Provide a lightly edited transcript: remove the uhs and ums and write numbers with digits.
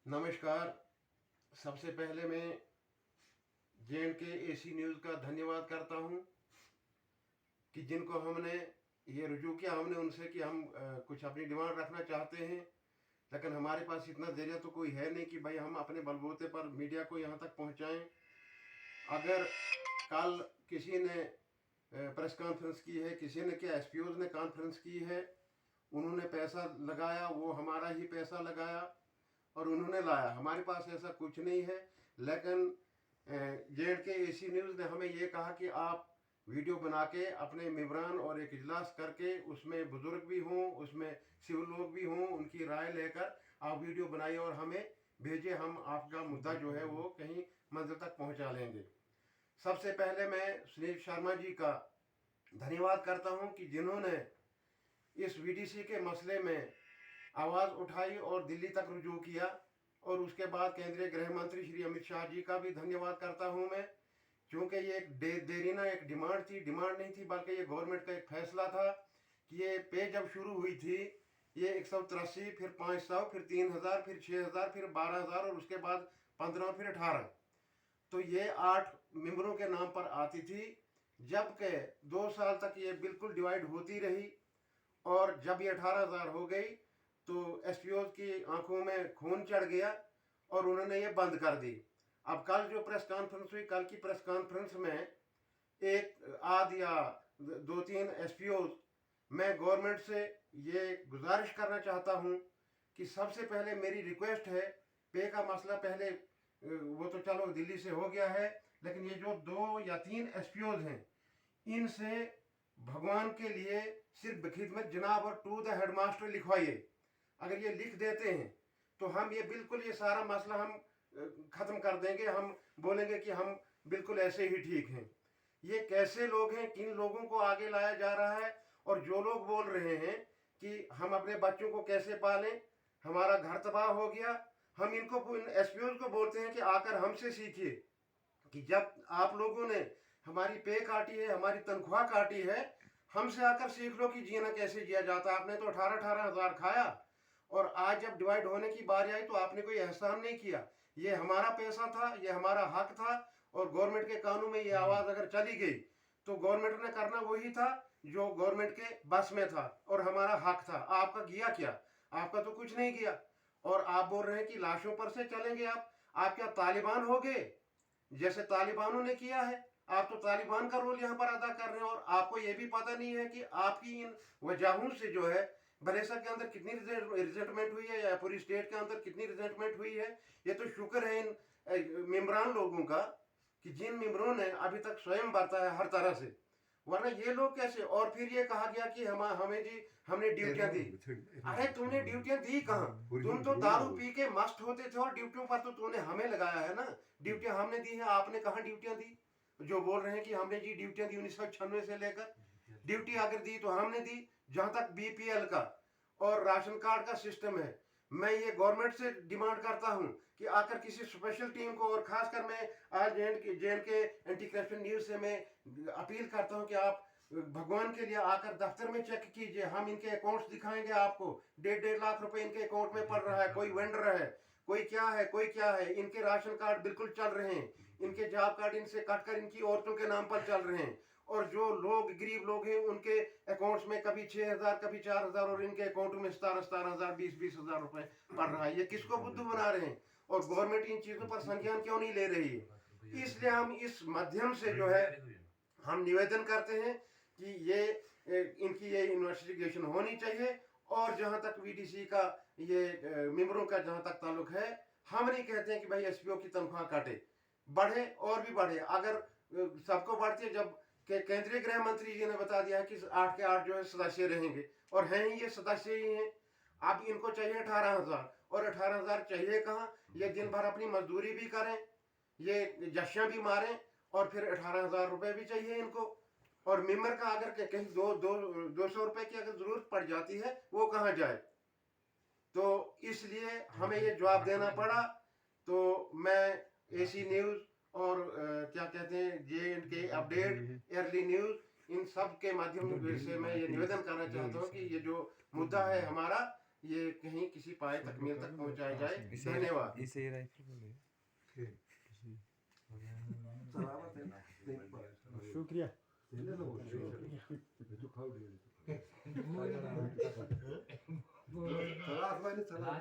नमस्कार। सबसे पहले मैं जे.एंड.के एसी न्यूज़ का धन्यवाद करता हूं कि जिनको हमने ये रुजू किया, हमने उनसे कि हम कुछ अपनी डिमांड रखना चाहते हैं, लेकिन हमारे पास इतना ज़रिया तो कोई है नहीं कि भाई हम अपने बलबूते पर मीडिया को यहाँ तक पहुँचाएं। अगर कल किसी ने प्रेस कॉन्फ्रेंस की है, किसी ने क्या एसपीओज ने कॉन्फ्रेंस की है, उन्होंने पैसा लगाया, वो हमारा ही पैसा लगाया और उन्होंने लाया। हमारे पास ऐसा कुछ नहीं है। लेकिन जे.एंड.के एसी न्यूज़ ने हमें ये कहा कि आप वीडियो बना के अपने मेंबरान और एक इजलास करके, उसमें बुजुर्ग भी हों, उसमें सिविल लोग भी हों, उनकी राय लेकर आप वीडियो बनाइए और हमें भेजिए। हम आपका मुद्दा जो है वो कहीं मंजिल तक पहुंचा लेंगे। सबसे पहले मैं सुनील शर्मा जी का धन्यवाद करता हूं कि जिन्होंने इस वीडीसी के मसले में आवाज़ उठाई और दिल्ली तक रुजू किया। और उसके बाद केंद्रीय गृह मंत्री श्री अमित शाह जी का भी धन्यवाद करता हूं मैं, क्योंकि ये एक देरीना एक डिमांड थी, डिमांड नहीं थी बल्कि ये गवर्नमेंट का एक फैसला था कि ये पे जब शुरू हुई थी, ये 183, फिर 500, फिर 3000, फिर 6000, फिर 12000 और उसके बाद 15, फिर 18, तो ये 8 मेंबरों के नाम पर आती थी। जबकि 2 साल तक ये बिल्कुल डिवाइड होती रही और जब ये 18,000 हो गई तो एसपीओ की आंखों में खून चढ़ गया और उन्होंने ये बंद कर दी। अब कल जो प्रेस कॉन्फ्रेंस हुई, कल की प्रेस कॉन्फ्रेंस में एक आध या 2-3 एसपीओ, मैं गवर्नमेंट से ये गुजारिश करना चाहता हूँ कि सबसे पहले मेरी रिक्वेस्ट है, पे का मसला पहले वो तो चलो दिल्ली से हो गया है, लेकिन ये जो 2 या 3 एसपीओज हैं, इनसे भगवान के लिए सिर्फ खिदमत जनाब और टू द हेडमास्टर लिखवाइए। अगर ये लिख देते हैं तो हम ये बिल्कुल ये सारा मसला हम ख़त्म कर देंगे। हम बोलेंगे कि हम बिल्कुल ऐसे ही ठीक हैं। ये कैसे लोग हैं, किन लोगों को आगे लाया जा रहा है, और जो लोग बोल रहे हैं कि हम अपने बच्चों को कैसे पालें, हमारा घर तबाह हो गया, हम इनको एसपीओ को बोलते हैं कि आकर हमसे सीखिए कि जब आप लोगों ने हमारी पे काटी है, हमारी तनख्वाह काटी है, हमसे आकर सीख लो कि जीना कैसे जिया जाता है। आपने तो 18-18 हज़ार खाया और आज जब डिवाइड होने की बारी आई तो आपने कोई एहसान नहीं किया। ये हमारा पैसा था, ये हमारा हक था, और गवर्नमेंट के कानून में ये आवाज़ अगर चली गई तो गवर्नमेंट ने करना वही था जो गवर्नमेंट के बस में था और हमारा हक था। आपका किया क्या? आपका तो कुछ नहीं किया। और आप बोल रहे हैं कि लाशों पर से चलेंगे आप क्या तालिबान हो गए जैसे तालिबानों ने किया है? आप तो तालिबान का रोल यहाँ पर अदा कर रहे हैं और आपको ये भी पता नहीं है कि आपकी इन वजहों से जो है बरेसा के अंदर कितनी रिजल्टमेंट हुई है या पूरी स्टेट के अंदर कितनी रिजल्टमेंट हुई है। ये तो शुक्र है इन मेम्बरान लोगों का कि जिन मेम्बरों ने अभी तक स्वयं बरता है हर तरह से, वरना ये लोग कैसे। और फिर ये कहा गया कि हमें जी हमने ड्यूटियां दी। अरे तुमने ड्यूटियां दी कहाँ? तुम तो दारू पी के मस्त होते थे और ड्यूटियों पर तो तुमने हमें लगाया है ना। ड्यूटियां हमने दी है, आपने कहाँ ड्यूटियां दी? जो बोल रहे हैं कि हमने जी ड्यूटियां दी 1996 से लेकर, ड्यूटी अगर दी तो हमने दी। जहां तक बीपीएल का और राशन कार्ड का सिस्टम है, मैं ये गवर्नमेंट से डिमांड करता हूं कि आकर किसी स्पेशल टीम को, और खासकर मैं आज जे.एंड.के एंटी करप्शन न्यूज़ से मैं अपील करता हूं कि आप भगवान के लिए आकर दफ्तर में चेक कीजिए। हम इनके अकाउंट्स दिखाएंगे आपको। 1.5 लाख रुपए इनके अकाउंट में पड़ रहा है। कोई वेंडर है, कोई क्या है, कोई क्या है। इनके राशन कार्ड बिल्कुल चल रहे हैं, इनके जॉब कार्ड इनसे कटकर इनकी औरतों के नाम पर चल रहे हैं। और जो लोग गरीब लोग हैं उनके अकाउंट्स में कभी 6,000 कभी 4,000 और इनके अकाउंट में 17,000 20,000 रुपए पड़ रहा है। ये किसको बुद्धू बना रहे हैं? और गवर्नमेंट इन चीजों पर संज्ञान क्यों नहीं ले रही है? इसलिए हम इस माध्यम से जो है हम निवेदन करते हैं कि ये इनकी ये इन्वेस्टिगेशन होनी चाहिए। और जहां तक वीडीसी का ये मेंबरों का जहां तक ताल्लुक है, हम नहीं कहते हैं कि भाई एसपीओ की तनख्वाह काटे, बढ़े और भी बढ़े। अगर सबको बढ़ती है, जब केंद्रीय गृह मंत्री जी ने बता दिया कि 8 के 8 जो है सदस्य रहेंगे, और हैं ही ये सदस्य ही हैं। अब इनको चाहिए 18,000, और 18,000 चाहिए कहाँ? ये दिन भर अपनी मजदूरी भी करें, ये जश्यां भी मारें, और फिर 18,000 रुपए भी चाहिए इनको। और मेंबर का अगर कहीं 200 रुपए की अगर जरूरत पड़ जाती है, वो कहाँ जाए? तो इसलिए हमें ये जवाब देना पड़ा। तो मैं एसी न्यूज़ और क्या कहते हैं जे.एंड.के अपडेट, अर्ली न्यूज़, इन सब के माध्यम से मैं ये निवेदन करना चाहता हूँ कि ये जो मुद्दा है हमारा, ये कहीं किसी पाए तकमील तक पहुंचाया जाए। इसे धन्यवाद। इसे राइफल बोले। शुक्रिया। चला